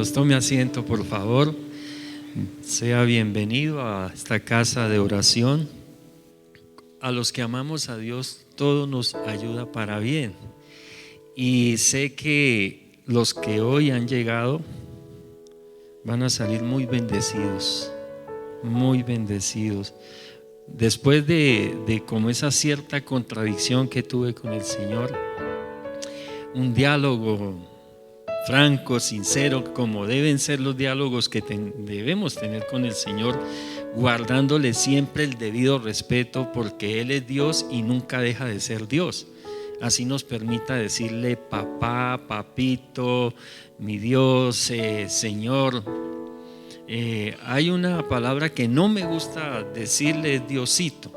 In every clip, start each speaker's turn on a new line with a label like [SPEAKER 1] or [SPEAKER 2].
[SPEAKER 1] Dios. Tome asiento, por favor. Sea bienvenido a esta casa de oración. A los que amamos a Dios, todo nos ayuda para bien. Y sé que los que hoy han llegado van a salir muy bendecidos, muy bendecidos. Después de como esa cierta contradicción que tuve con el Señor, un diálogo franco, sincero, como deben ser los diálogos que debemos tener con el Señor, guardándole siempre el debido respeto, porque Él es Dios y nunca deja de ser Dios. Así nos permita decirle papá, papito, mi Dios, Señor. Hay una palabra que no me gusta decirle, Diosito.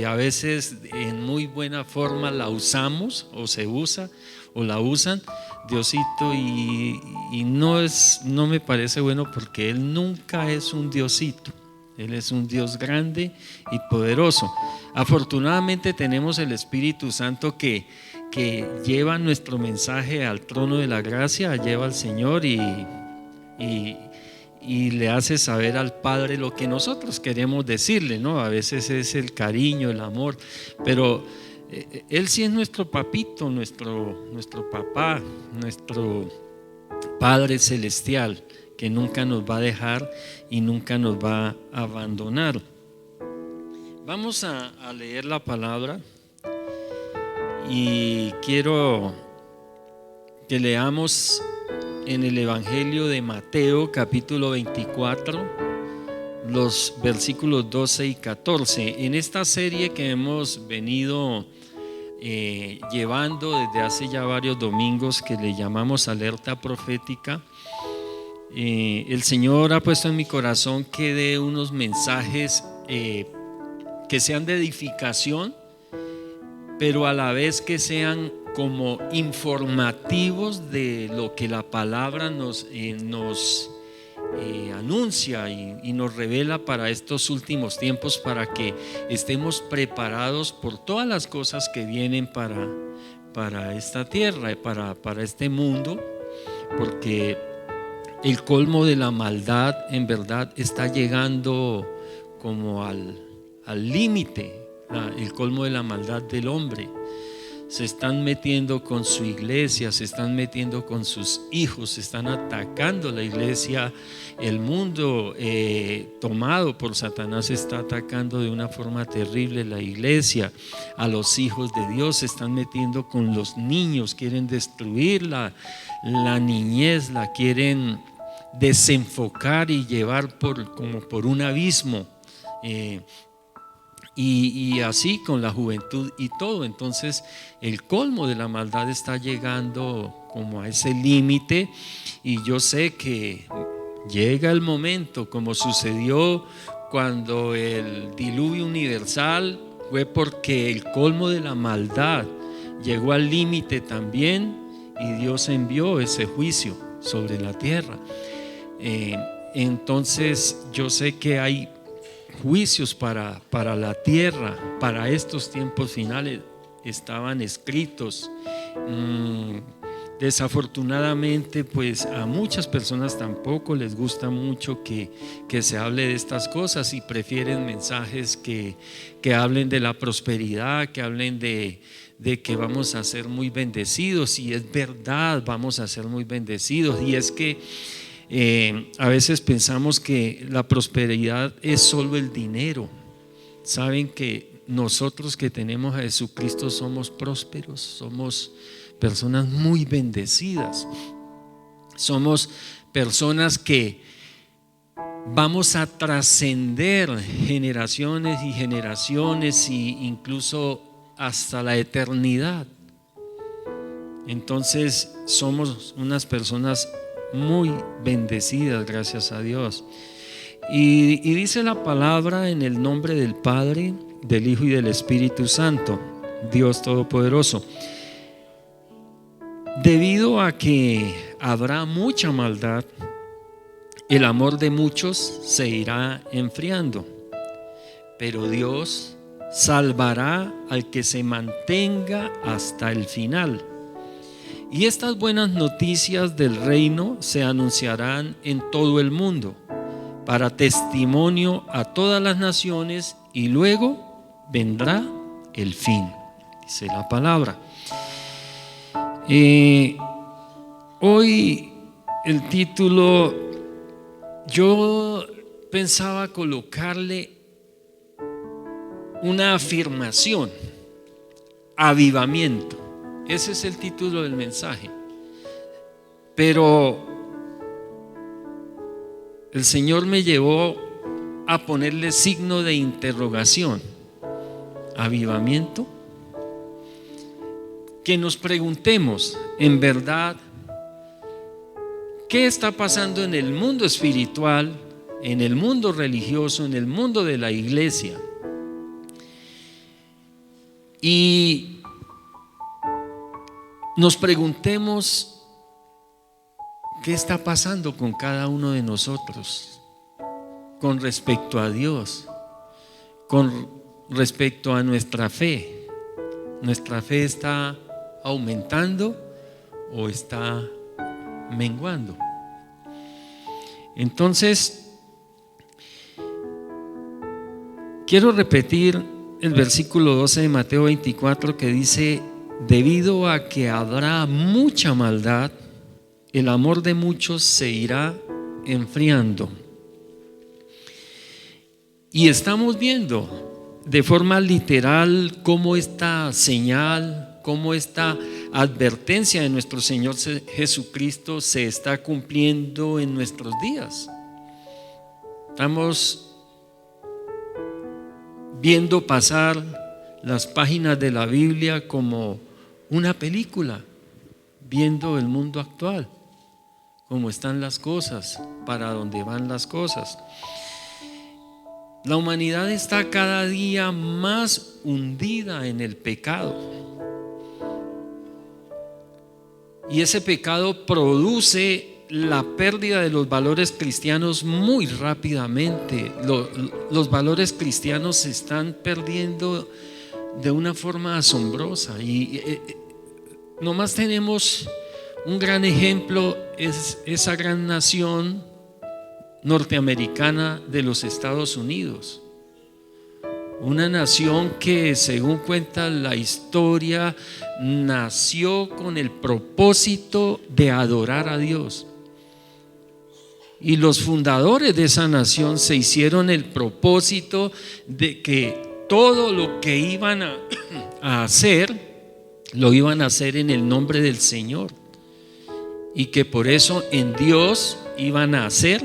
[SPEAKER 1] A veces en muy buena forma la usamos o se usa o la usan, Diosito, y no me parece bueno, porque Él nunca es un Diosito. Él es un Dios grande y poderoso. Afortunadamente tenemos el Espíritu Santo que lleva nuestro mensaje al trono de la gracia, lleva al Señor y le hace saber al Padre lo que nosotros queremos decirle, ¿no? A veces es el cariño, el amor, pero Él sí es nuestro papito, nuestro papá, nuestro Padre celestial, que nunca nos va a dejar y nunca nos va a abandonar. Vamos a leer la palabra y quiero que leamos en el Evangelio de Mateo, capítulo 24, los versículos 12 y 14. En esta serie que hemos venido llevando desde hace ya varios domingos, que le llamamos Alerta Profética, el Señor ha puesto en mi corazón que dé unos mensajes que sean de edificación, pero a la vez que sean como informativos de lo que la palabra nos anuncia y nos revela para estos últimos tiempos, para que estemos preparados por todas las cosas que vienen para esta tierra y para este mundo, porque el colmo de la maldad en verdad está llegando como al límite, el colmo de la maldad del hombre. Se están metiendo con su iglesia, se están metiendo con sus hijos, se están atacando la iglesia. El mundo tomado por Satanás está atacando de una forma terrible la iglesia. A los hijos de Dios se están metiendo con los niños, quieren destruir la niñez, la quieren desenfocar y llevar como por un abismo. Y así con la juventud y todo. Entonces el colmo de la maldad está llegando como a ese límite, y yo sé que llega el momento, como sucedió cuando el diluvio universal fue porque el colmo de la maldad llegó al límite también, y Dios envió ese juicio sobre la tierra. Entonces yo sé que hay juicios para la tierra, para estos tiempos finales, estaban escritos. Desafortunadamente, pues a muchas personas tampoco les gusta mucho que se hable de estas cosas, y prefieren mensajes que hablen de la prosperidad, que hablen de que vamos a ser muy bendecidos. Y es verdad, vamos a ser muy bendecidos, y es que a veces pensamos que la prosperidad es solo el dinero. Saben que nosotros que tenemos a Jesucristo somos prósperos, somos personas muy bendecidas, somos personas que vamos a trascender generaciones y generaciones, e incluso hasta la eternidad. Entonces somos unas personas muy bendecidas, gracias a Dios. Y dice la palabra: en el nombre del Padre, del Hijo y del Espíritu Santo, Dios Todopoderoso. Debido a que habrá mucha maldad, el amor de muchos se irá enfriando, pero Dios salvará al que se mantenga hasta el final. Y estas buenas noticias del reino se anunciarán en todo el mundo para testimonio a todas las naciones, y luego vendrá el fin, dice la palabra. Hoy el título, yo pensaba colocarle una afirmación: avivamiento. Ese es el título del mensaje. Pero el Señor me llevó a ponerle signo de interrogación. ¿Avivamiento? Que nos preguntemos, en verdad, ¿qué está pasando en el mundo espiritual, en el mundo religioso, en el mundo de la iglesia? Y nos preguntemos qué está pasando con cada uno de nosotros con respecto a Dios, con respecto a nuestra fe. ¿Nuestra fe está aumentando o está menguando? Entonces, quiero repetir el versículo 12 de Mateo 24, que dice: debido a que habrá mucha maldad, el amor de muchos se irá enfriando. Y estamos viendo de forma literal cómo esta señal, cómo esta advertencia de nuestro Señor Jesucristo se está cumpliendo en nuestros días. Estamos viendo pasar las páginas de la Biblia como una película, viendo el mundo actual, cómo están las cosas, para dónde van las cosas. La humanidad está cada día más hundida en el pecado, y ese pecado produce la pérdida de los valores cristianos muy rápidamente. Los valores cristianos se están perdiendo de una forma asombrosa, y nomás tenemos un gran ejemplo: es esa gran nación norteamericana de los Estados Unidos, una nación que, según cuenta la historia, nació con el propósito de adorar a Dios. Y los fundadores de esa nación se hicieron el propósito de que todo lo que iban a hacer, lo iban a hacer en el nombre del Señor, y que por eso en Dios iban a ser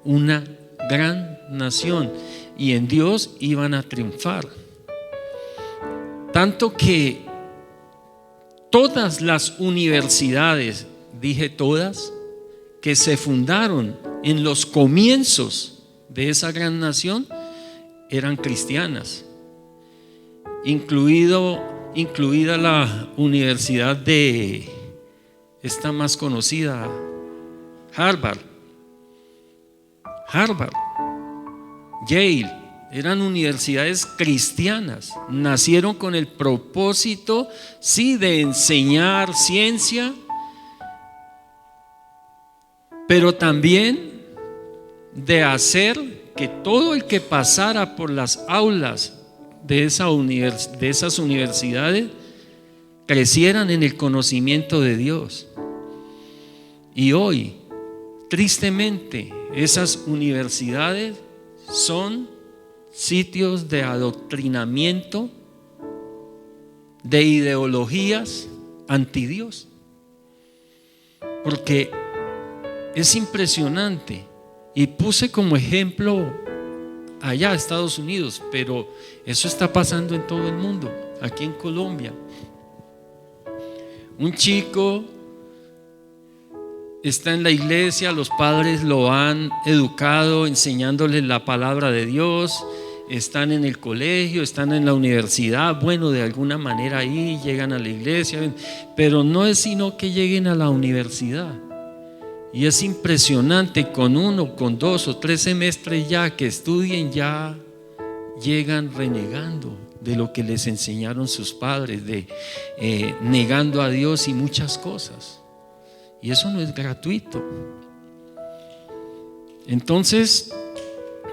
[SPEAKER 1] una gran nación, y en Dios iban a triunfar. Tanto que todas las universidades, dije todas, que se fundaron en los comienzos de esa gran nación, eran cristianas, incluida la universidad de esta más conocida, Harvard, Yale. Eran universidades cristianas, nacieron con el propósito, sí, de enseñar ciencia, pero también de hacer que todo el que pasara por las aulas de esas universidades crecieran en el conocimiento de Dios. Y hoy, tristemente, esas universidades son sitios de adoctrinamiento de ideologías anti Dios, porque es impresionante. Y puse como ejemplo allá Estados Unidos, pero eso está pasando en todo el mundo. Aquí en Colombia, un chico está en la iglesia, los padres lo han educado enseñándole la palabra de Dios, están en el colegio, están en la universidad, bueno, de alguna manera ahí llegan a la iglesia, pero no es sino que lleguen a la universidad. Y es impresionante, con 1, con 2 o 3 semestres ya que estudien, ya llegan renegando, de lo que les enseñaron sus padres, negando a Dios y muchas cosas. Y eso no es gratuito. Entonces,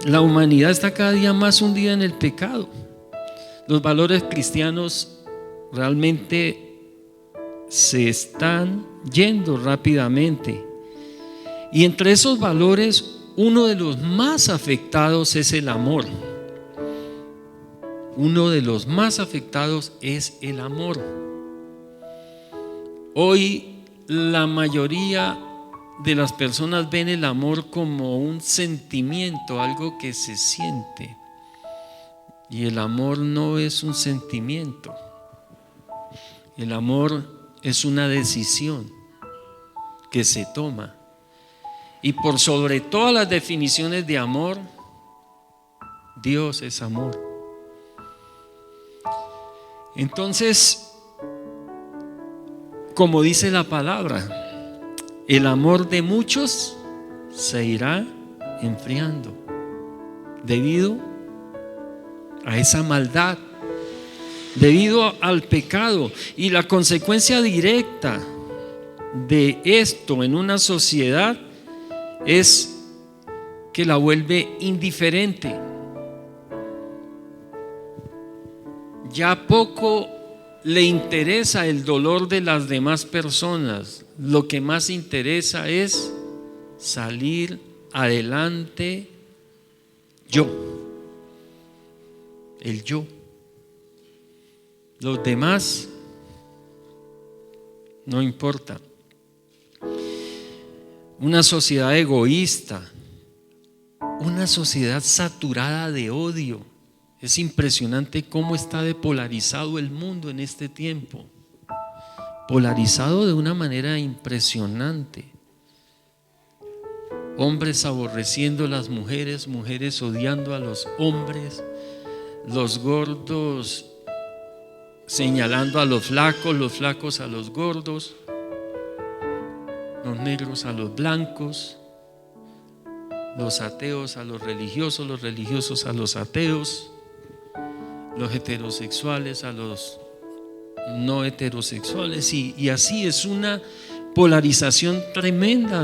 [SPEAKER 1] la humanidad está cada día más hundida en el pecado. Los valores cristianos realmente se están yendo rápidamente. Y entre esos valores, uno de los más afectados es el amor. Uno de los más afectados es el amor. Hoy la mayoría de las personas ven el amor como un sentimiento, algo que se siente. Y el amor no es un sentimiento. El amor es una decisión que se toma. Y por sobre todas las definiciones de amor, Dios es amor. Entonces, como dice la palabra, el amor de muchos se irá enfriando debido a esa maldad, debido al pecado. Y la consecuencia directa de esto en una sociedad es que la vuelve indiferente. Ya poco le interesa el dolor de las demás personas. Lo que más interesa es salir adelante yo. El yo. Los demás no importa. Una sociedad egoísta, una sociedad saturada de odio. Es impresionante cómo está depolarizado el mundo en este tiempo. Polarizado de una manera impresionante. Hombres aborreciendo a las mujeres, mujeres odiando a los hombres, los gordos señalando a los flacos a los gordos, los negros a los blancos, los ateos a los religiosos a los ateos, los heterosexuales a los no heterosexuales, y así es una polarización tremenda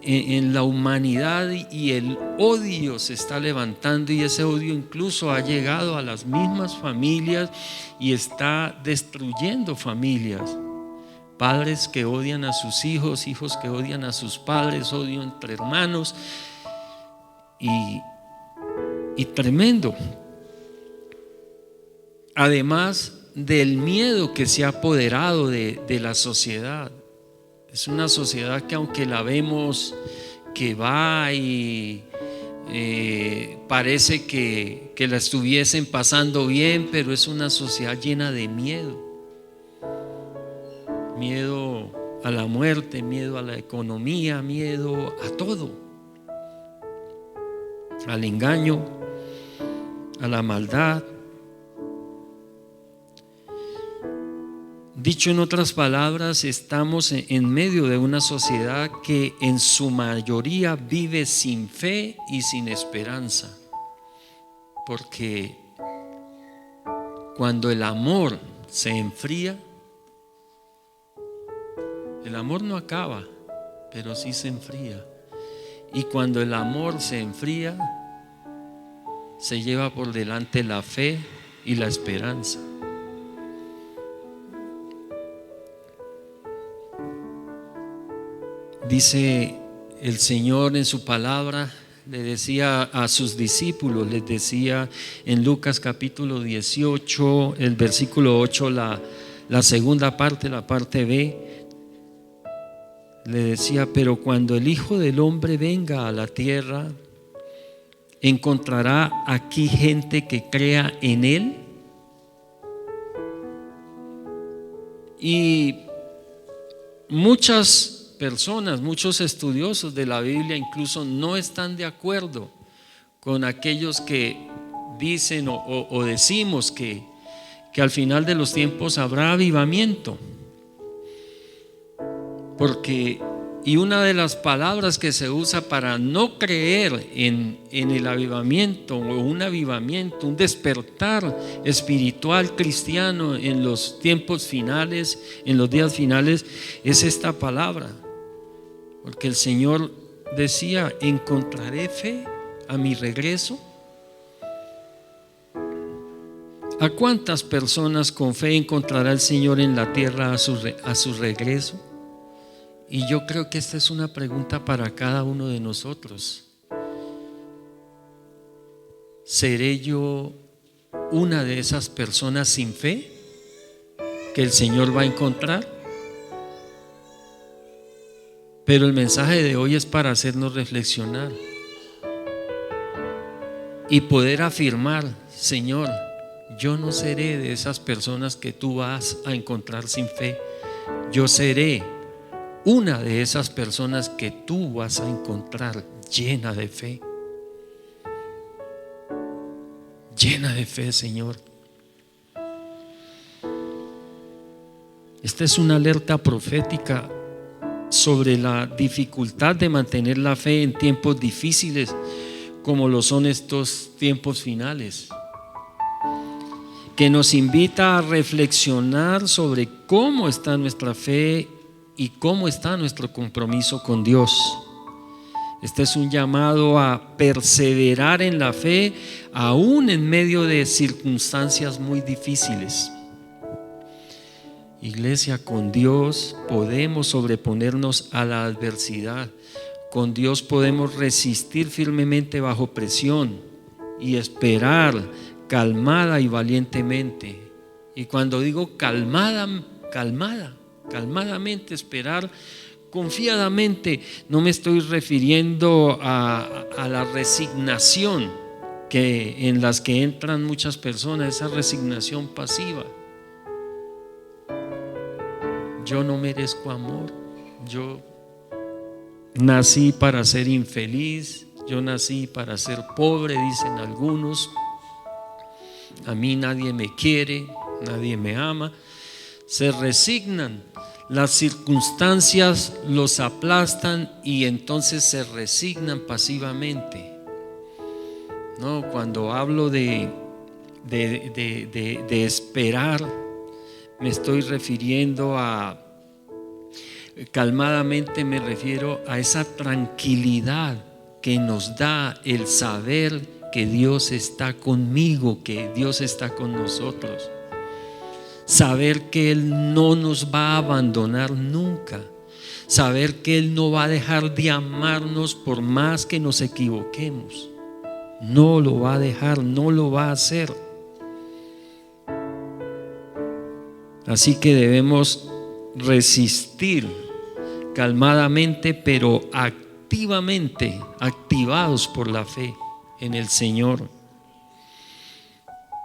[SPEAKER 1] en la humanidad, y el odio se está levantando, y ese odio incluso ha llegado a las mismas familias y está destruyendo familias. Padres que odian a sus hijos, hijos que odian a sus padres, odio entre hermanos, y tremendo. Además del miedo que se ha apoderado de la sociedad. Es una sociedad que, aunque la vemos que va y parece que la estuviesen pasando bien, pero es una sociedad llena de miedo. Miedo a la muerte, miedo a la economía, miedo a todo, al engaño, a la maldad. Dicho en otras palabras, estamos en medio de una sociedad que en su mayoría vive sin fe y sin esperanza, porque cuando el amor se enfría, el amor no acaba, pero sí se enfría. Y cuando el amor se enfría, se lleva por delante la fe y la esperanza. Dice el Señor en su palabra, le decía a sus discípulos, les decía en Lucas capítulo 18, el versículo 8, la segunda parte, la parte B, le decía: pero cuando el Hijo del Hombre venga a la tierra, ¿encontrará aquí gente que crea en Él? Y muchas personas, muchos estudiosos de la Biblia incluso no están de acuerdo con aquellos que dicen o decimos que al final de los tiempos habrá avivamiento, porque Y una de las palabras que se usa para no creer en el avivamiento o un avivamiento, un despertar espiritual cristiano en los tiempos finales, en los días finales, es esta palabra. Porque el Señor decía: ¿encontraré fe a mi regreso? ¿A cuántas personas con fe encontrará el Señor en la tierra a su regreso? Y yo creo que esta es una pregunta para cada uno de nosotros. ¿Seré yo una de esas personas sin fe que el Señor va a encontrar? Pero el mensaje de hoy es para hacernos reflexionar y poder afirmar: Señor, yo no seré de esas personas que tú vas a encontrar sin fe. Yo seré una de esas personas que tú vas a encontrar llena de fe. Llena de fe, Señor. Esta es una alerta profética sobre la dificultad de mantener la fe en tiempos difíciles como lo son estos tiempos finales, que nos invita a reflexionar sobre cómo está nuestra fe y cómo está nuestro compromiso con Dios. Este es un llamado a perseverar en la fe aún en medio de circunstancias muy difíciles. Iglesia, con Dios podemos sobreponernos a la adversidad. Con Dios podemos resistir firmemente bajo presión y esperar calmada y valientemente. Y cuando digo calmadamente esperar confiadamente, no me estoy refiriendo a la resignación en las que entran muchas personas, esa resignación pasiva. Yo no merezco amor, yo nací para ser infeliz, yo nací para ser pobre, dicen algunos. A mí nadie me quiere, nadie me ama. Se resignan, las circunstancias los aplastan y entonces se resignan pasivamente. No, cuando hablo de esperar, me estoy refiriendo calmadamente me refiero a esa tranquilidad que nos da el saber que Dios está conmigo, que Dios está con nosotros. Saber que Él no nos va a abandonar nunca. Saber que Él no va a dejar de amarnos por más que nos equivoquemos. No lo va a dejar, no lo va a hacer. Así que debemos resistir calmadamente, pero activamente, activados por la fe en el Señor.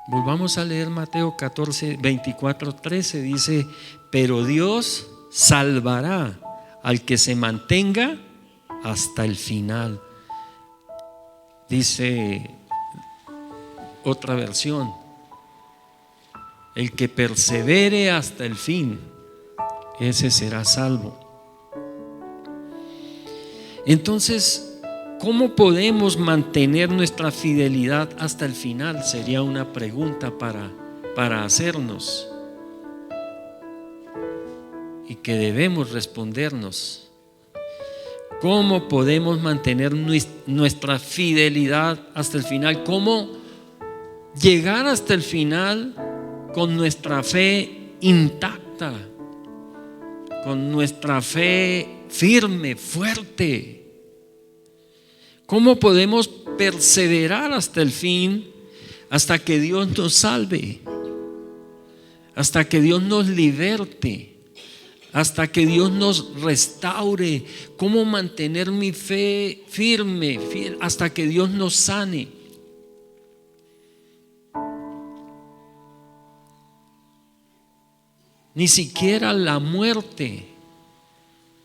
[SPEAKER 1] Volvamos a leer Mateo 14, 24, 13. Dice: pero Dios salvará al que se mantenga hasta el final. Dice otra versión: el que persevere hasta el fin, ese será salvo. Entonces, ¿cómo podemos mantener nuestra fidelidad hasta el final? Sería una pregunta para hacernos y que debemos respondernos. ¿Cómo podemos mantener nuestra fidelidad hasta el final? ¿Cómo llegar hasta el final con nuestra fe intacta, con nuestra fe firme, fuerte? ¿Cómo podemos perseverar hasta el fin, hasta que Dios nos salve, hasta que Dios nos liberte, hasta que Dios nos restaure? ¿Cómo mantener mi fe firme, fiel, hasta que Dios nos sane? Ni siquiera la muerte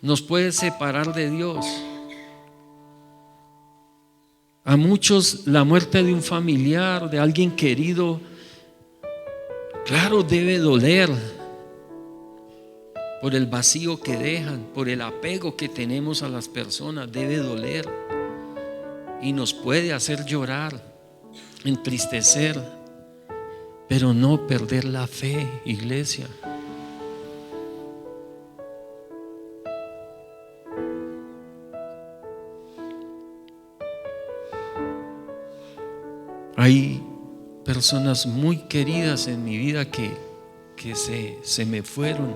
[SPEAKER 1] nos puede separar de Dios. A muchos la muerte de un familiar, de alguien querido, claro, debe doler. por el vacío que dejan, por el apego que tenemos a las personas. Debe doler y nos puede hacer llorar, entristecer, pero no perder la fe, iglesia. Hay personas muy queridas en mi vida que se me fueron,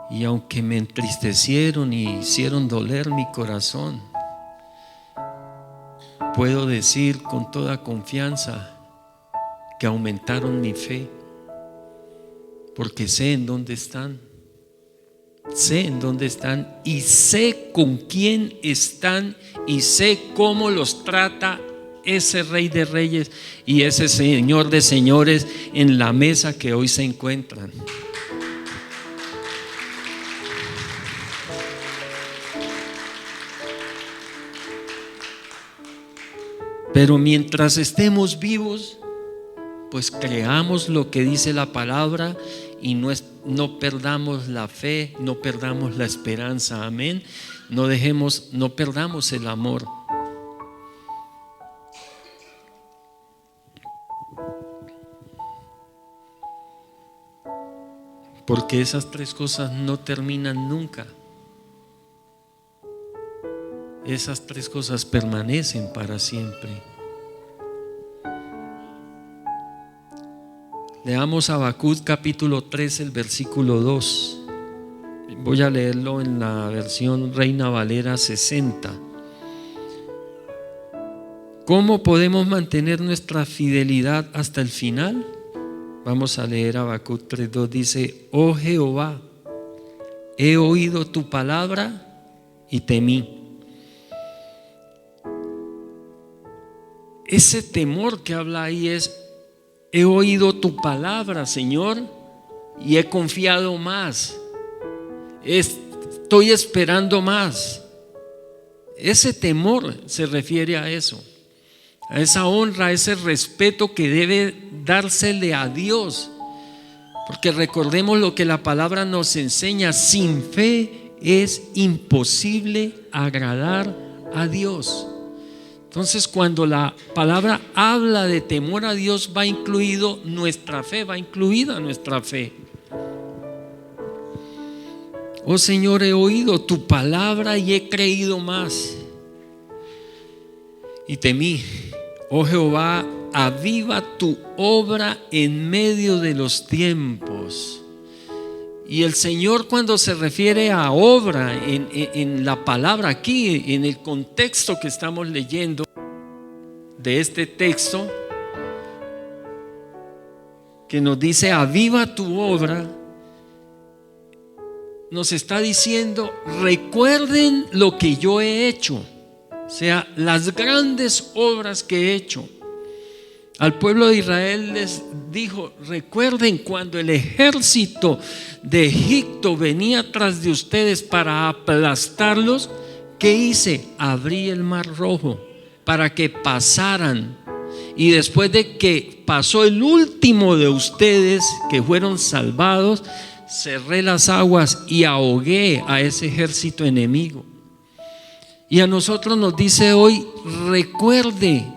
[SPEAKER 1] y aunque me entristecieron y hicieron doler mi corazón, puedo decir con toda confianza que aumentaron mi fe, porque sé en dónde están. Sé en dónde están y sé con quién están y sé cómo los trata ese Rey de Reyes y ese Señor de Señores en la mesa que hoy se encuentran. Pero mientras estemos vivos, pues creamos lo que dice la palabra y no perdamos la fe, no perdamos la esperanza. Amén. No perdamos el amor. Porque esas tres cosas no terminan nunca. Esas tres cosas permanecen para siempre. Leamos Habacuc capítulo 3, el versículo 2. Voy a leerlo en la versión Reina Valera 60. ¿Cómo podemos mantener nuestra fidelidad hasta el final? Vamos a leer Habacuc 3:2. Dice: oh Jehová, he oído tu palabra y temí. Ese temor que habla ahí es: he oído tu palabra, Señor, y he confiado más. Estoy esperando más. Ese temor se refiere a eso, a esa honra, a ese respeto que debe dársele a Dios. Porque recordemos lo que la palabra nos enseña: sin fe es imposible agradar a Dios. Entonces, cuando la palabra habla de temor a Dios, va incluido nuestra fe, va incluida nuestra fe. Oh Señor, he oído tu palabra y he creído más y temí. Oh Jehová, aviva tu obra en medio de los tiempos. Y el Señor, cuando se refiere a obra en la palabra aquí, en el contexto que estamos leyendo de este texto, que nos dice aviva tu obra, nos está diciendo: recuerden lo que yo he hecho, o sea, las grandes obras que he hecho. Al pueblo de Israel les dijo: recuerden cuando el ejército de Egipto venía tras de ustedes para aplastarlos, ¿qué hice? Abrí el mar rojo para que pasaran, y después de que pasó el último de ustedes que fueron salvados, cerré las aguas y ahogué a ese ejército enemigo. Y a nosotros nos dice hoy: recuerde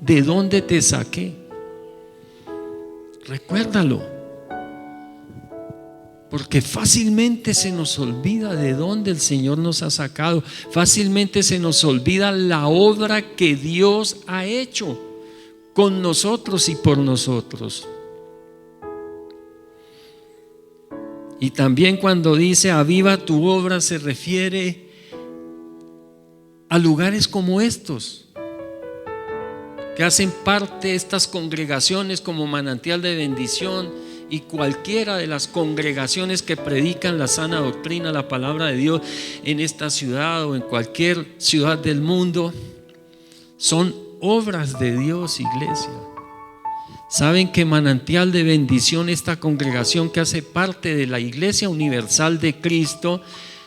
[SPEAKER 1] de dónde te saqué. Recuérdalo, porque fácilmente se nos olvida de dónde el Señor nos ha sacado. Fácilmente se nos olvida la obra que Dios ha hecho con nosotros y por nosotros. Y también cuando dice aviva tu obra, se refiere a lugares como estos, que hacen parte de estas congregaciones como Manantial de Bendición y cualquiera de las congregaciones que predican la sana doctrina, la palabra de Dios en esta ciudad o en cualquier ciudad del mundo. Son obras de Dios, iglesia. Saben que Manantial de Bendición, esta congregación que hace parte de la Iglesia Universal de Cristo,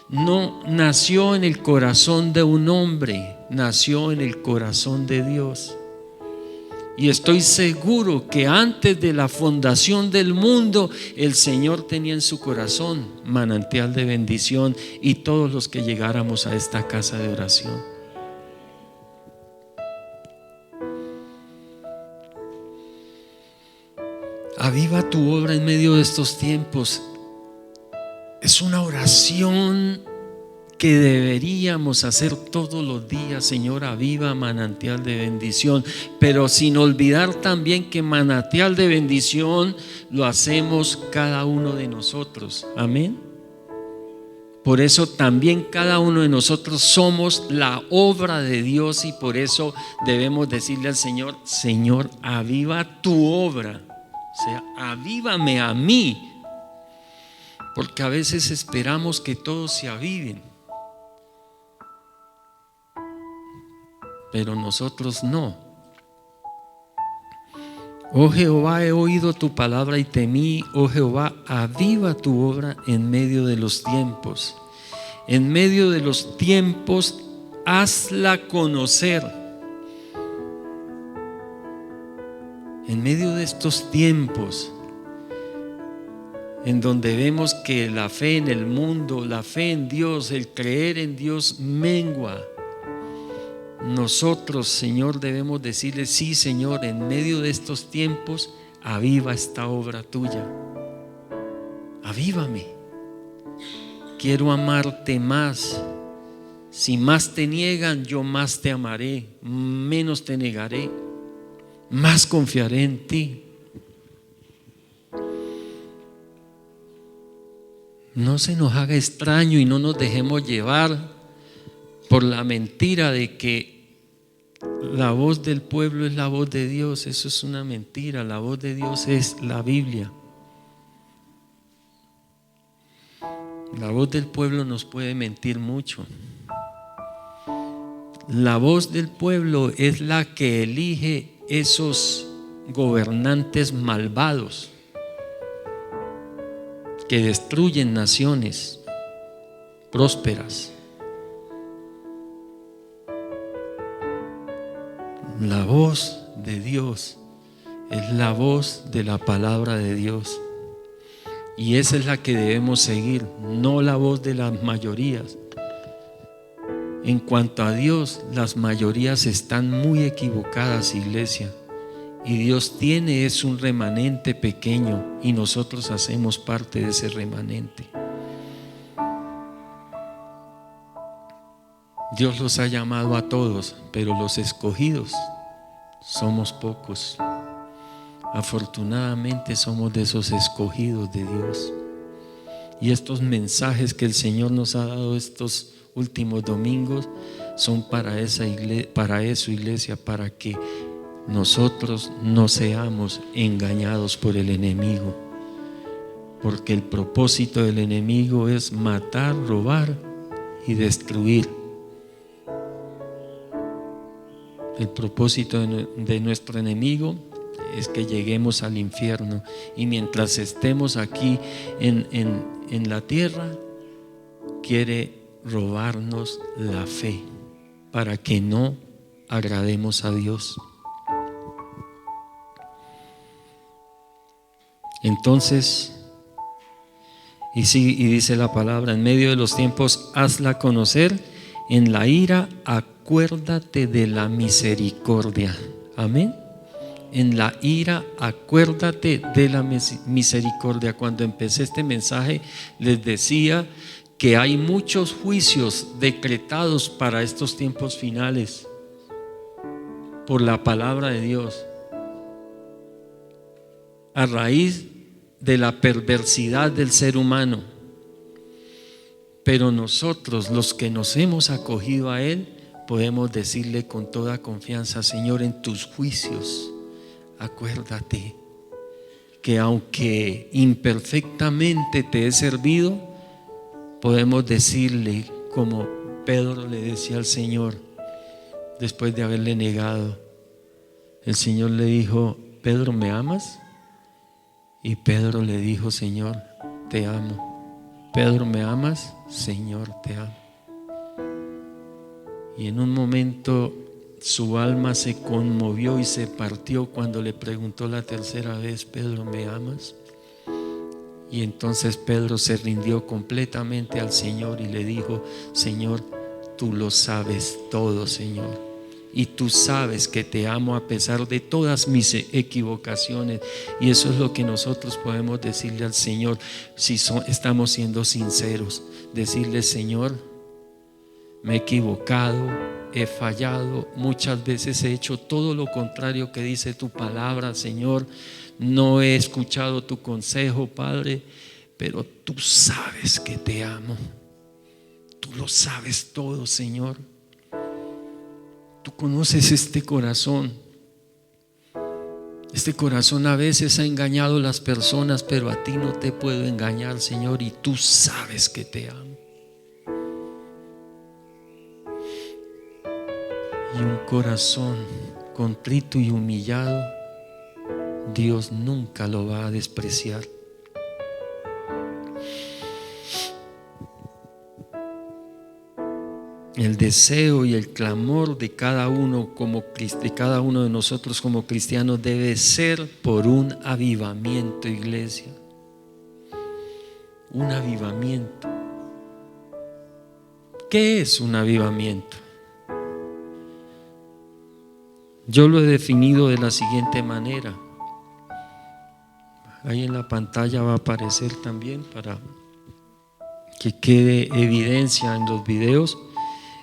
[SPEAKER 1] no nació en el corazón de un hombre, nació en el corazón de Dios. Y estoy seguro que antes de la fundación del mundo, el Señor tenía en su corazón manantial de bendición y todos los que llegáramos a esta casa de oración. Aviva tu obra en medio de estos tiempos. Es una oración que deberíamos hacer todos los días. Señor, aviva manantial de bendición, pero sin olvidar también que manantial de bendición lo hacemos cada uno de nosotros. Amén. Por eso también cada uno de nosotros somos la obra de Dios, y por eso debemos decirle al Señor: Señor, aviva tu obra, o sea, avívame a mí, porque a veces esperamos que todos se aviven, pero nosotros no. Oh Jehová, he oído tu palabra y temí. Oh Jehová, aviva tu obra en medio de los tiempos. En medio de los tiempos, hazla conocer. En medio de estos tiempos en donde vemos que la fe en el mundo, la fe en Dios, el creer en Dios mengua, nosotros, Señor, debemos decirle: sí, Señor, en medio de estos tiempos, aviva esta obra tuya. Avívame. Quiero amarte más. Si más te niegan, yo más te amaré, menos te negaré, más confiaré en ti. No se nos haga extraño y no nos dejemos llevar por la mentira de que la voz del pueblo es la voz de Dios. Eso es una mentira. La voz de Dios es la Biblia. La voz del pueblo nos puede mentir mucho. La voz del pueblo es la que elige esos gobernantes malvados que destruyen naciones prósperas. La voz de Dios es la voz de la palabra de Dios, y esa es la que debemos seguir, no la voz de las mayorías. En cuanto a Dios, las mayorías están muy equivocadas, iglesia, y Dios tiene es un remanente pequeño, y nosotros hacemos parte de ese remanente. Dios los ha llamado a todos, pero los escogidos somos pocos. Afortunadamente somos de esos escogidos de Dios. Y estos mensajes que el Señor nos ha dado estos últimos domingos son para esa iglesia, para eso, iglesia, para que nosotros no seamos engañados por el enemigo, porque el propósito del enemigo es matar, robar y destruir. El propósito de nuestro enemigo es que lleguemos al infierno, y mientras estemos aquí en la tierra, quiere robarnos la fe para que no agrademos a Dios. Entonces, y dice la palabra: en medio de los tiempos, hazla conocer. En la ira, acuérdate de la misericordia. Amén. En la ira, acuérdate de la misericordia. Cuando empecé este mensaje, les decía que hay muchos juicios decretados para estos tiempos finales por la palabra de Dios, a raíz de la perversidad del ser humano. Pero nosotros, los que nos hemos acogido a Él, podemos decirle con toda confianza: Señor, en tus juicios, acuérdate que aunque imperfectamente te he servido, podemos decirle como Pedro le decía al Señor después de haberle negado. El Señor le dijo: Pedro, ¿me amas? Y Pedro le dijo: Señor, te amo. Pedro, ¿me amas? Señor, te amo. Y en un momento Su alma se conmovió y se partió cuando le preguntó la tercera vez: Pedro, ¿me amas? Y entonces Pedro se rindió completamente al Señor y le dijo: Señor, tú lo sabes todo, Señor, y tú sabes que te amo a pesar de todas mis equivocaciones. Y eso es lo que nosotros podemos decirle al Señor si estamos siendo sinceros. Decirle: Señor, me he equivocado, he fallado, muchas veces he hecho todo lo contrario que dice tu palabra, Señor. No he escuchado tu consejo, Padre, pero tú sabes que te amo. Tú lo sabes todo, Señor. Tú conoces este corazón. Este corazón a veces ha engañado a las personas, pero a ti no te puedo engañar, Señor, y tú sabes que te amo. Y un corazón contrito y humillado, Dios nunca lo va a despreciar. El deseo y el clamor de cada uno de nosotros como cristianos debe ser por un avivamiento, iglesia. Un avivamiento. ¿Qué es un avivamiento? Yo lo he definido de la siguiente manera. Ahí en la pantalla va a aparecer también para que quede evidencia en los videos.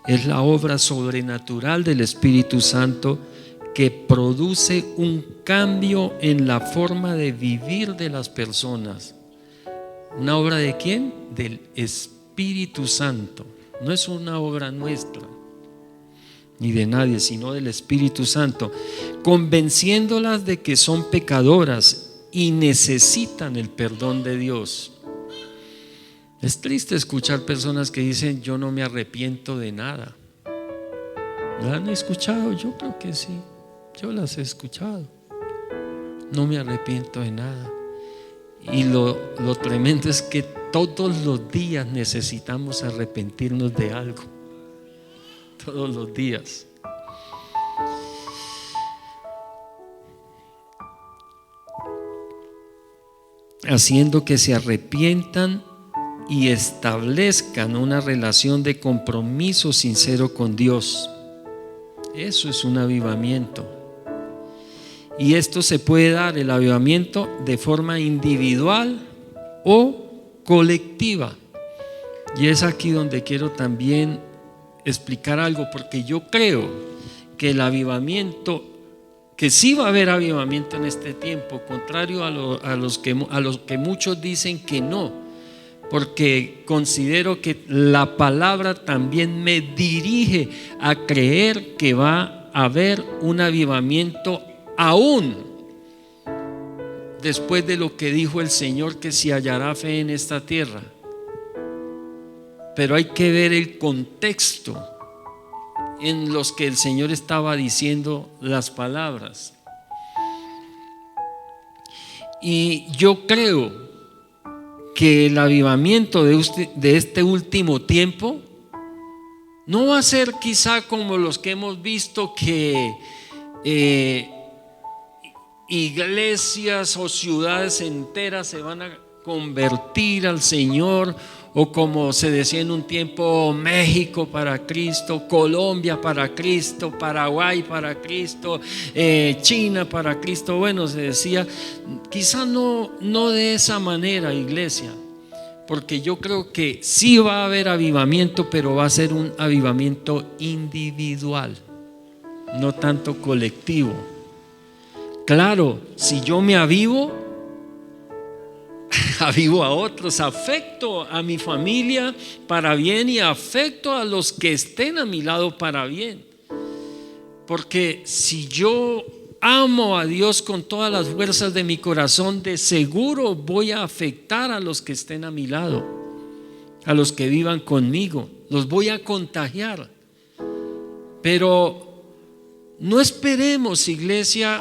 [SPEAKER 1] Es la obra sobrenatural del Espíritu Santo que produce un cambio en la forma de vivir de las personas. ¿Una obra de quién? Del Espíritu Santo. No es una obra nuestra ni de nadie, sino del Espíritu Santo, convenciéndolas de que son pecadoras y necesitan el perdón de Dios. Es triste escuchar personas que dicen: yo no me arrepiento de nada. ¿La han escuchado? Yo creo que sí, yo las he escuchado. No me arrepiento de nada. Y lo tremendo es que todos los días necesitamos arrepentirnos de algo. Todos los días. Haciendo que se arrepientan y establezcan una relación de compromiso sincero con Dios. Eso es un avivamiento. Y esto se puede dar, el avivamiento, de forma individual o colectiva. Y es aquí donde quiero también explicar algo, porque yo creo que el avivamiento, que sí va a haber avivamiento en este tiempo, contrario a los que muchos dicen que no, porque considero que la palabra también me dirige a creer que va a haber un avivamiento aún después de lo que dijo el Señor, que se hallará fe en esta tierra. Pero hay que ver el contexto en los que el Señor estaba diciendo las palabras. Y yo creo que el avivamiento de este último tiempo no va a ser quizá como los que hemos visto, que iglesias o ciudades enteras se van a convertir al Señor, o como se decía en un tiempo: México para Cristo, Colombia para Cristo, Paraguay para Cristo, China para Cristo. Bueno, se decía, quizá no de esa manera, iglesia, porque yo creo que sí va a haber avivamiento, pero va a ser un avivamiento individual, no tanto colectivo. Claro, si yo me avivo a otros, afecto a mi familia para bien y afecto a los que estén a mi lado para bien. Porque si yo amo a Dios con todas las fuerzas de mi corazón, de seguro voy a afectar a los que estén a mi lado, a los que vivan conmigo, los voy a contagiar. Pero no esperemos, iglesia,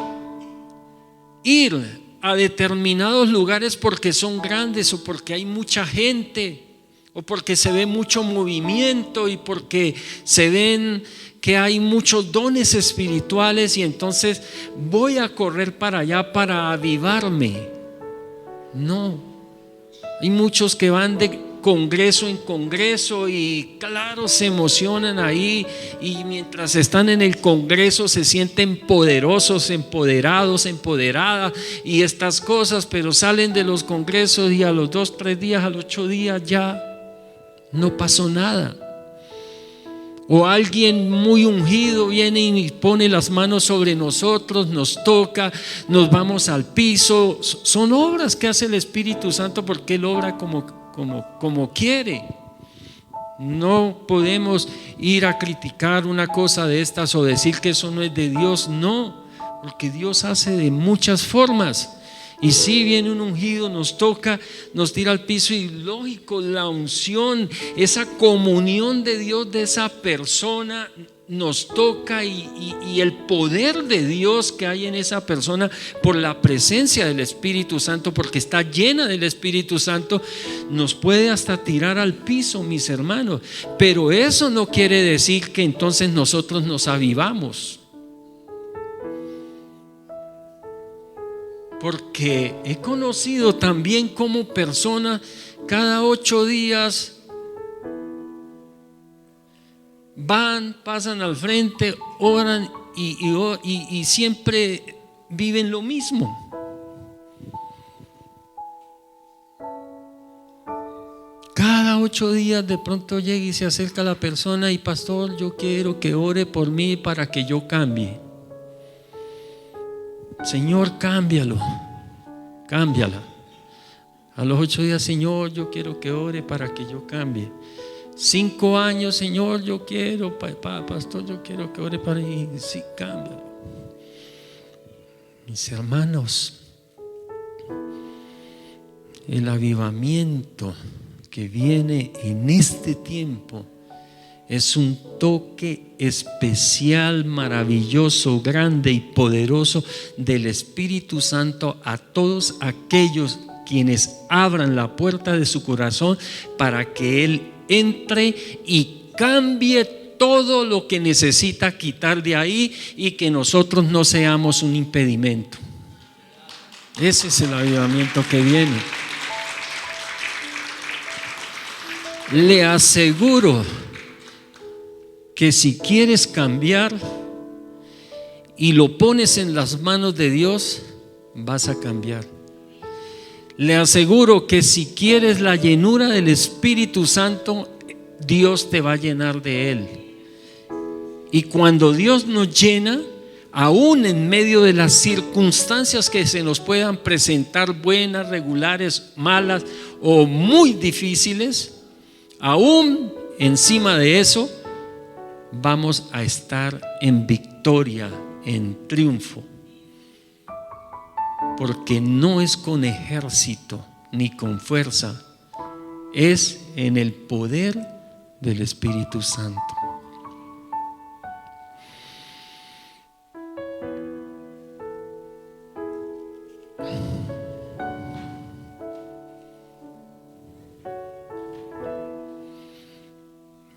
[SPEAKER 1] ir a determinados lugares porque son grandes, o porque hay mucha gente, o porque se ve mucho movimiento, y porque se ven que hay muchos dones espirituales y entonces voy a correr para allá para avivarme. No, hay muchos que van de congreso en congreso y claro, se emocionan ahí y mientras están en el congreso se sienten poderosos, empoderados, empoderadas y estas cosas, pero salen de los congresos y a los 2, 3 días, a los 8 días ya no pasó nada. O alguien muy ungido viene y pone las manos sobre nosotros, nos toca, nos vamos al piso. Son obras que hace el Espíritu Santo porque Él obra como quiere. No podemos ir a criticar una cosa de estas o decir que eso no es de Dios. No, porque Dios hace de muchas formas. Y si viene un ungido, nos toca, nos tira al piso y lógico, la unción, esa comunión de Dios de esa persona nos toca y el poder de Dios que hay en esa persona por la presencia del Espíritu Santo, porque está llena del Espíritu Santo, nos puede hasta tirar al piso, mis hermanos. Pero eso no quiere decir que entonces nosotros nos avivamos. Porque he conocido también como personas cada 8 días van, pasan al frente, oran y siempre viven lo mismo. Cada 8 días de pronto llega y se acerca la persona y pastor, yo quiero que ore por mí para que yo cambie. Señor, cámbiala. A los 8 días, Señor, yo quiero que ore para que yo cambie. 5 años, Señor, yo quiero, pastor, yo quiero que ore para mí. Sí, cámbialo. Mis hermanos, el avivamiento que viene en este tiempo es un toque especial, maravilloso, grande y poderoso del Espíritu Santo a todos aquellos quienes abran la puerta de su corazón para que Él entre y cambie todo lo que necesita quitar de ahí y que nosotros no seamos un impedimento. Ese es el avivamiento que viene. Le aseguro que si quieres cambiar y lo pones en las manos de Dios, vas a cambiar. Le aseguro que si quieres la llenura del Espíritu Santo, Dios te va a llenar de Él. Y cuando Dios nos llena, aún en medio de las circunstancias que se nos puedan presentar, buenas, regulares, malas o muy difíciles, aún encima de eso, vamos a estar en victoria, en triunfo, porque no es con ejército ni con fuerza, es en el poder del Espíritu Santo.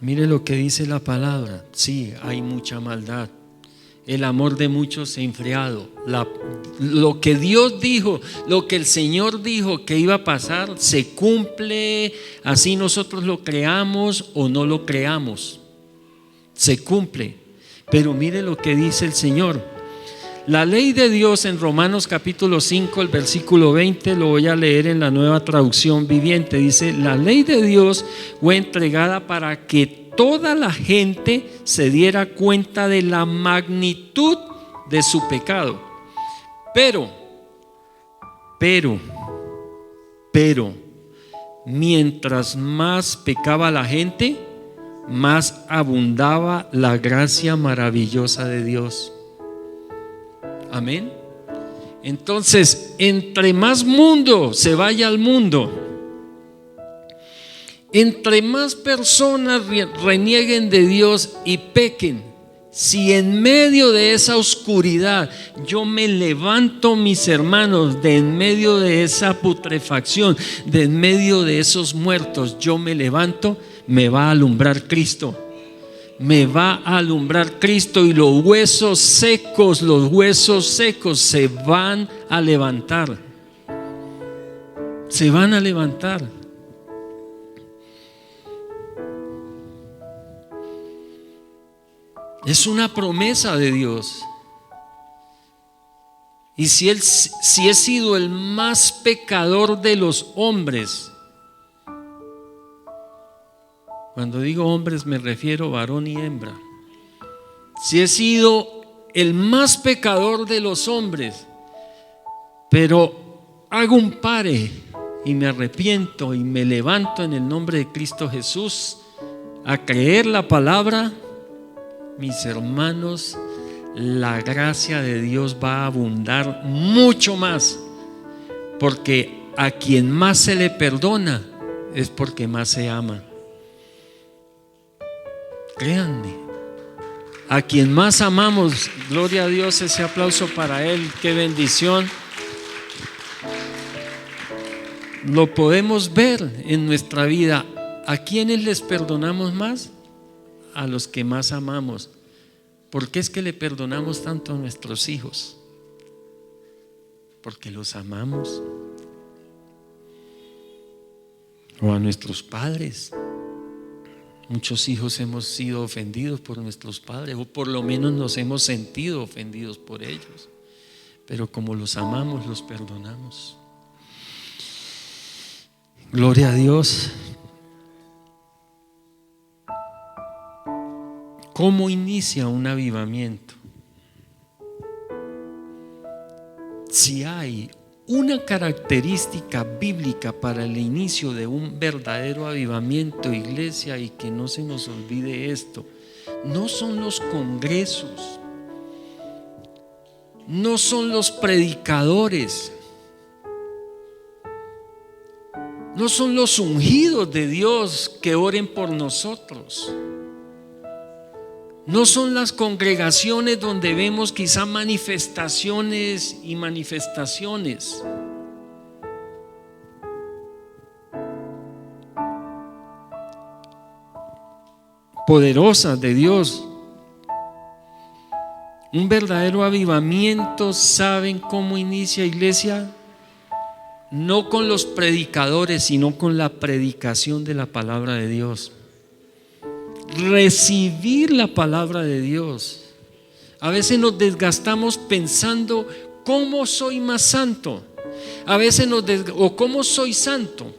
[SPEAKER 1] Mire lo que dice la palabra. Sí, hay mucha maldad. El amor de muchos se ha enfriado. Lo que Dios dijo, lo que el Señor dijo que iba a pasar, se cumple, así nosotros lo creamos o no lo creamos. Se cumple. Pero mire lo que dice el Señor. La ley de Dios en Romanos capítulo 5, el versículo 20, lo voy a leer en la Nueva Traducción Viviente. Dice: la ley de Dios fue entregada para que toda la gente se diera cuenta de la magnitud de su pecado. Pero, mientras más pecaba la gente, más abundaba la gracia maravillosa de Dios. Amén. Entonces, entre más mundo se vaya al mundo, entre más personas renieguen de Dios y pequen, si en medio de esa oscuridad yo me levanto, mis hermanos, de en medio de esa putrefacción, de en medio de esos muertos, yo me levanto, me va a alumbrar Cristo. me va a alumbrar Cristo y los huesos secos se van a levantar. Se van a levantar. Es una promesa de Dios. Y si he sido el más pecador de los hombres, cuando digo hombres me refiero varón y hembra, si he sido el más pecador de los hombres, pero hago un pare y me arrepiento y me levanto en el nombre de Cristo Jesús a creer la palabra, mis hermanos, la gracia de Dios va a abundar mucho más, porque a quien más se le perdona es porque más se ama. Créanme, a quien más amamos, gloria a Dios, ese aplauso para él, qué bendición. Lo podemos ver en nuestra vida. ¿A quiénes les perdonamos más? A los que más amamos. ¿Por qué es que le perdonamos tanto a nuestros hijos? Porque los amamos. O a nuestros padres. Muchos hijos hemos sido ofendidos por nuestros padres, o por lo menos nos hemos sentido ofendidos por ellos. Pero como los amamos, los perdonamos. Gloria a Dios. ¿Cómo inicia un avivamiento? Si hay una característica bíblica para el inicio de un verdadero avivamiento, iglesia, y que no se nos olvide esto, no son los congresos, no son los predicadores, no son los ungidos de Dios que oren por nosotros. No son las congregaciones donde vemos quizá manifestaciones y manifestaciones. Poderosas de Dios. Un verdadero avivamiento, ¿saben cómo inicia, iglesia? No con los predicadores, sino con la predicación de la palabra de Dios. Recibir la palabra de Dios. A veces nos desgastamos pensando cómo soy más santo. A veces o cómo soy santo.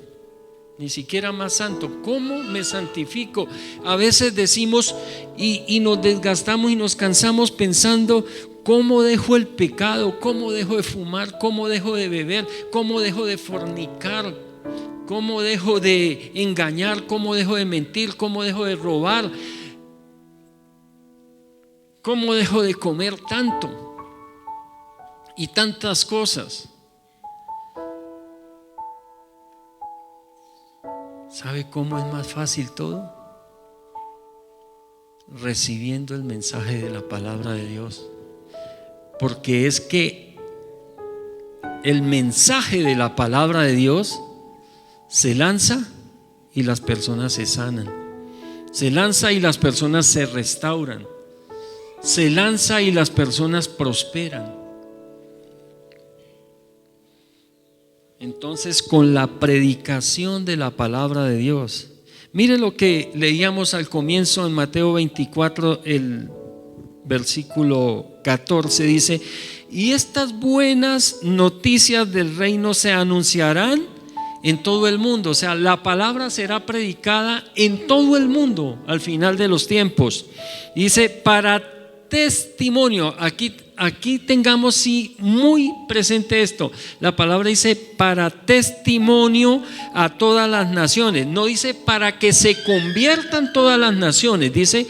[SPEAKER 1] Ni siquiera más santo. ¿Cómo me santifico? A veces decimos y nos desgastamos y nos cansamos pensando cómo dejo el pecado, cómo dejo de fumar, cómo dejo de beber, cómo dejo de fornicar, cómo dejo de engañar, cómo dejo de mentir, cómo dejo de robar, cómo dejo de comer tanto y tantas cosas. ¿Sabe cómo es más fácil todo? Recibiendo el mensaje de la palabra de Dios. Porque es que el mensaje de la palabra de Dios se lanza y las personas se sanan. Se lanza y las personas se restauran. Se lanza y las personas prosperan. Entonces, con la predicación de la palabra de Dios. Mire lo que leíamos al comienzo en Mateo 24, el versículo 14 dice: y estas buenas noticias del reino se anunciarán en todo el mundo. O sea, la palabra será predicada en todo el mundo al final de los tiempos. Dice, para testimonio. Aquí tengamos muy presente esto. La palabra dice para testimonio a todas las naciones. No dice para que se conviertan todas las naciones. Dice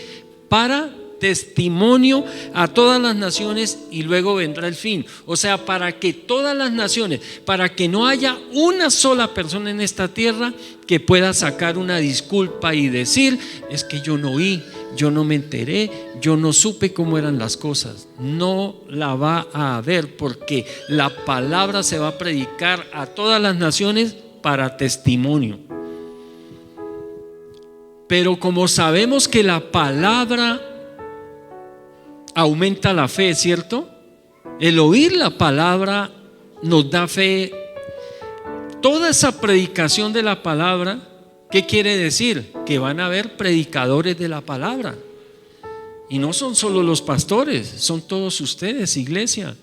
[SPEAKER 1] para testimonio a todas las naciones y luego vendrá el fin. O sea, para que todas las naciones, para que no haya una sola persona en esta tierra que pueda sacar una disculpa y decir: es que yo no oí, yo no me enteré, yo no supe cómo eran las cosas. No la va a haber, porque la palabra se va a predicar a todas las naciones para testimonio. Pero como sabemos que la palabra aumenta la fe, ¿cierto? El oír la palabra nos da fe. Toda esa predicación de la palabra, ¿qué quiere decir? Que van a haber predicadores de la palabra. Y no son solo los pastores, son todos ustedes, iglesia.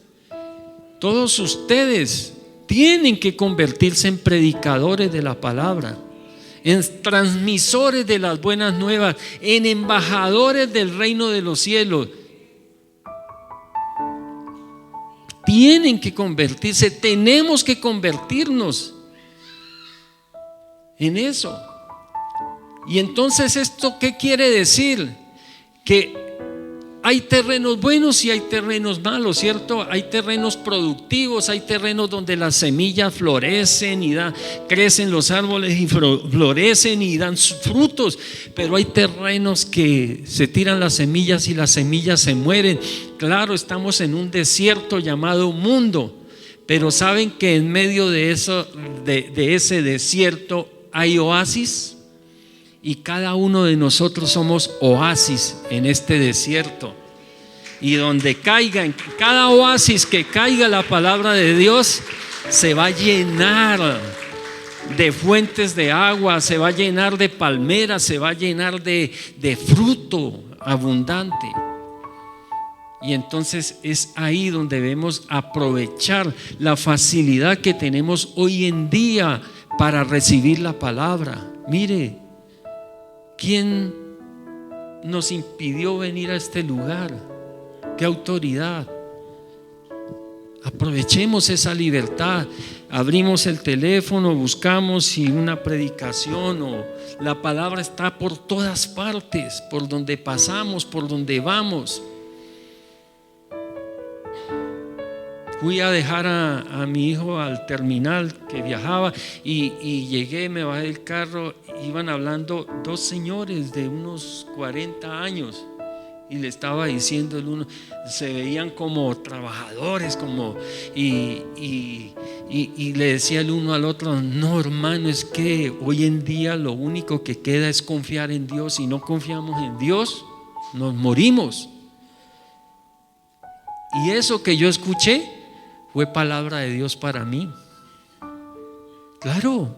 [SPEAKER 1] Todos ustedes tienen que convertirse en predicadores de la palabra, en transmisores de las buenas nuevas, en embajadores del reino de los cielos. Tienen que convertirse, tenemos que convertirnos en eso. Y entonces, ¿esto qué quiere decir? Que hay terrenos buenos y hay terrenos malos, ¿cierto? Hay terrenos productivos, hay terrenos donde las semillas florecen y crecen los árboles y florecen y dan frutos, pero hay terrenos que se tiran las semillas y las semillas se mueren. Claro, estamos en un desierto llamado mundo, pero ¿saben que en medio de eso, de ese desierto hay oasis? Y cada uno de nosotros somos oasis en este desierto. Y donde caiga, en cada oasis que caiga la palabra de Dios, se va a llenar de fuentes de agua, se va a llenar de palmeras, se va a llenar de fruto abundante. Y entonces es ahí donde debemos aprovechar la facilidad que tenemos hoy en día para recibir la palabra. Mire, ¿quién nos impidió venir a este lugar? ¿Qué autoridad? Aprovechemos esa libertad. Abrimos el teléfono, buscamos si una predicación o la palabra está por todas partes, por donde pasamos, por donde vamos. Fui a dejar a mi hijo al terminal que viajaba y llegué, me bajé del carro, iban hablando dos señores de unos 40 años y le estaba diciendo el uno, se veían como trabajadores, y le decía el uno al otro: no, hermano, es que hoy en día lo único que queda es confiar en Dios. Si no confiamos en Dios, nos morimos. Y eso que yo escuché fue palabra de Dios para mí. Claro,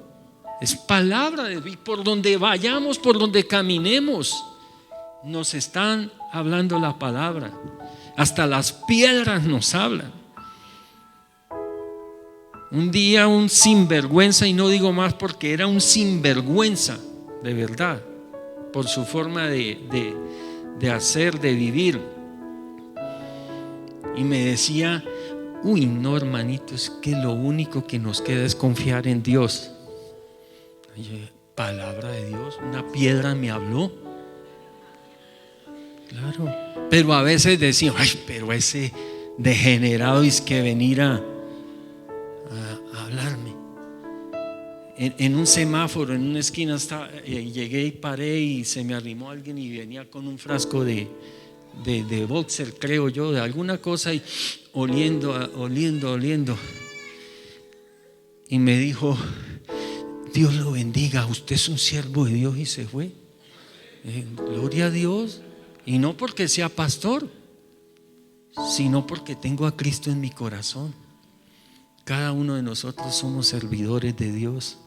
[SPEAKER 1] es palabra de Dios. Y por donde vayamos, por donde caminemos, nos están hablando la palabra. Hasta las piedras nos hablan. Un día un sinvergüenza, y no digo más porque era un sinvergüenza de verdad, por su forma de hacer, de vivir, y me decía: uy, no, hermanito, es que lo único que nos queda es confiar en Dios. Y yo, palabra de Dios, una piedra me habló. Claro, pero a veces decía: ay, pero ese degenerado es que venir a hablarme. En un semáforo, en una esquina llegué y paré, y se me arrimó alguien y venía con un frasco de boxer, creo yo, de alguna cosa, y oliendo. Y me dijo: Dios lo bendiga, usted es un siervo de Dios. Y se fue. Gloria a Dios. Y no porque sea pastor, sino porque tengo a Cristo en mi corazón. Cada uno de nosotros somos servidores de Dios.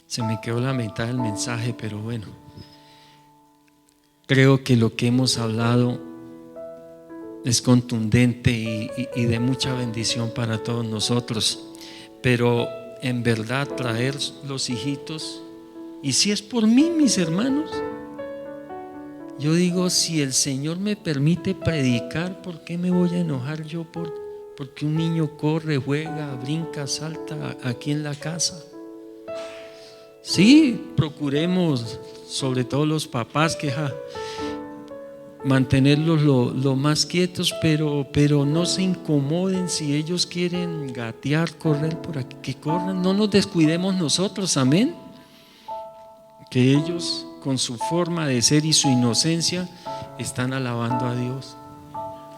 [SPEAKER 1] Se me quedó la mitad del mensaje, pero bueno, creo que lo que hemos hablado es contundente y de mucha bendición para todos nosotros. Pero en verdad, traer los hijitos, y si es por mí, mis hermanos, yo digo, si el Señor me permite predicar, ¿por qué me voy a enojar yo porque un niño corre, juega, brinca, salta aquí en la casa? Sí, procuremos, sobre todo los papás, mantenerlos lo más quietos, pero no se incomoden. Si ellos quieren gatear, correr por aquí, que corran. No nos descuidemos nosotros, amén. Que ellos, con su forma de ser y su inocencia, están alabando a Dios.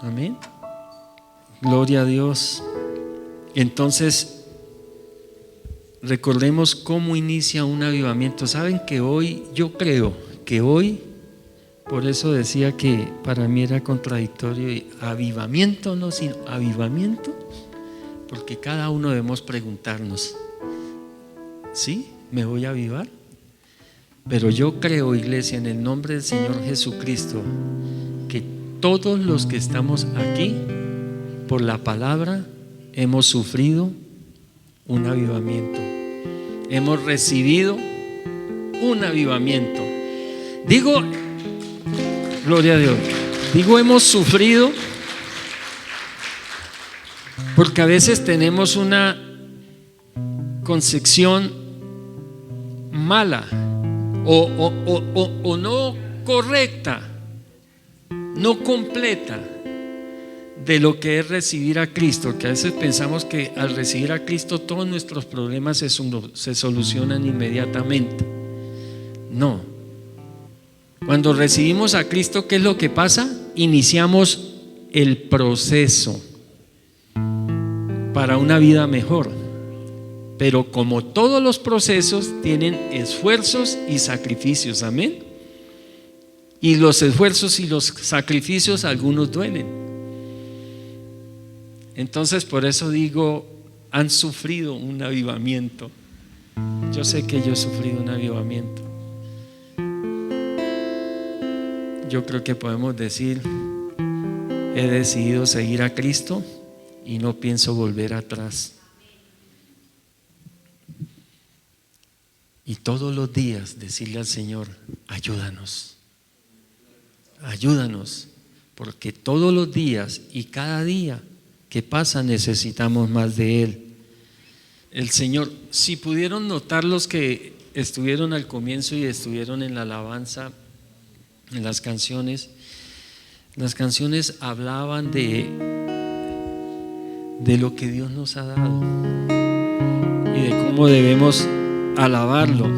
[SPEAKER 1] Amén. Gloria a Dios. Entonces, recordemos cómo inicia un avivamiento. Saben que hoy, yo creo que hoy, por eso decía que para mí era contradictorio y avivamiento, no, sino avivamiento, porque cada uno debemos preguntarnos, ¿sí? ¿Me voy a avivar? Pero yo creo, iglesia, en el nombre del Señor Jesucristo, que todos los que estamos aquí, por la palabra, hemos sufrido un avivamiento. Hemos recibido un avivamiento. Digo, gloria a Dios, digo hemos sufrido porque a veces tenemos una concepción mala o no correcta, no completa de lo que es recibir a Cristo, que a veces pensamos que al recibir a Cristo todos nuestros problemas se solucionan inmediatamente. No. Cuando recibimos a Cristo, ¿qué es lo que pasa? Iniciamos el proceso para una vida mejor. Pero como todos los procesos tienen esfuerzos y sacrificios, amén. Y los esfuerzos y los sacrificios algunos duelen. Entonces por eso digo, han sufrido un avivamiento. Yo sé que yo he sufrido un avivamiento. Yo creo que podemos decir, he decidido seguir a Cristo y no pienso volver atrás. Y todos los días decirle al Señor, ayúdanos, ayúdanos, porque todos los días y cada día que pasa necesitamos más de Él. El Señor, si pudieron notar los que estuvieron al comienzo y estuvieron en la alabanza, en las canciones hablaban de lo que Dios nos ha dado y de cómo debemos alabarlo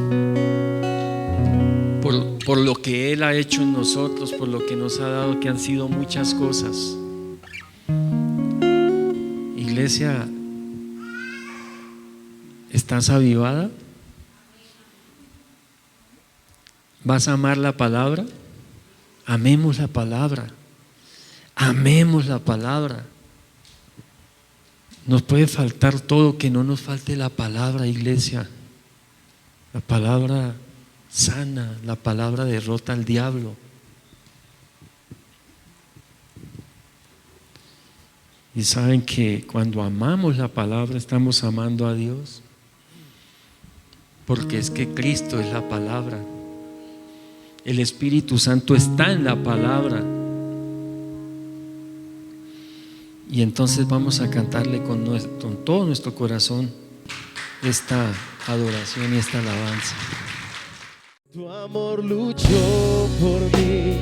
[SPEAKER 1] por lo que Él ha hecho en nosotros, por lo que nos ha dado, que han sido muchas cosas. Iglesia, ¿estás avivada? ¿Vas a amar la palabra? Amemos la palabra. Amemos la palabra. Nos puede faltar todo, que no nos falte la palabra, iglesia. La palabra sana, la palabra derrota al diablo. Y saben que cuando amamos la palabra estamos amando a Dios, porque es que Cristo es la palabra. El Espíritu Santo está en la palabra. Y entonces vamos a cantarle con todo nuestro corazón esta adoración y esta alabanza.
[SPEAKER 2] Tu amor luchó por mí,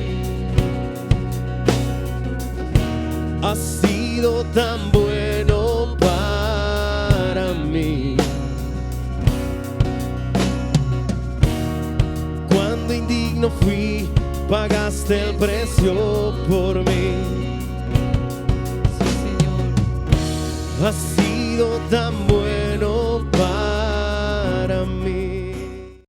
[SPEAKER 2] ha sido tan bueno para mí. Cuando indigno fui, pagaste el precio por mí. Ha sido tan bueno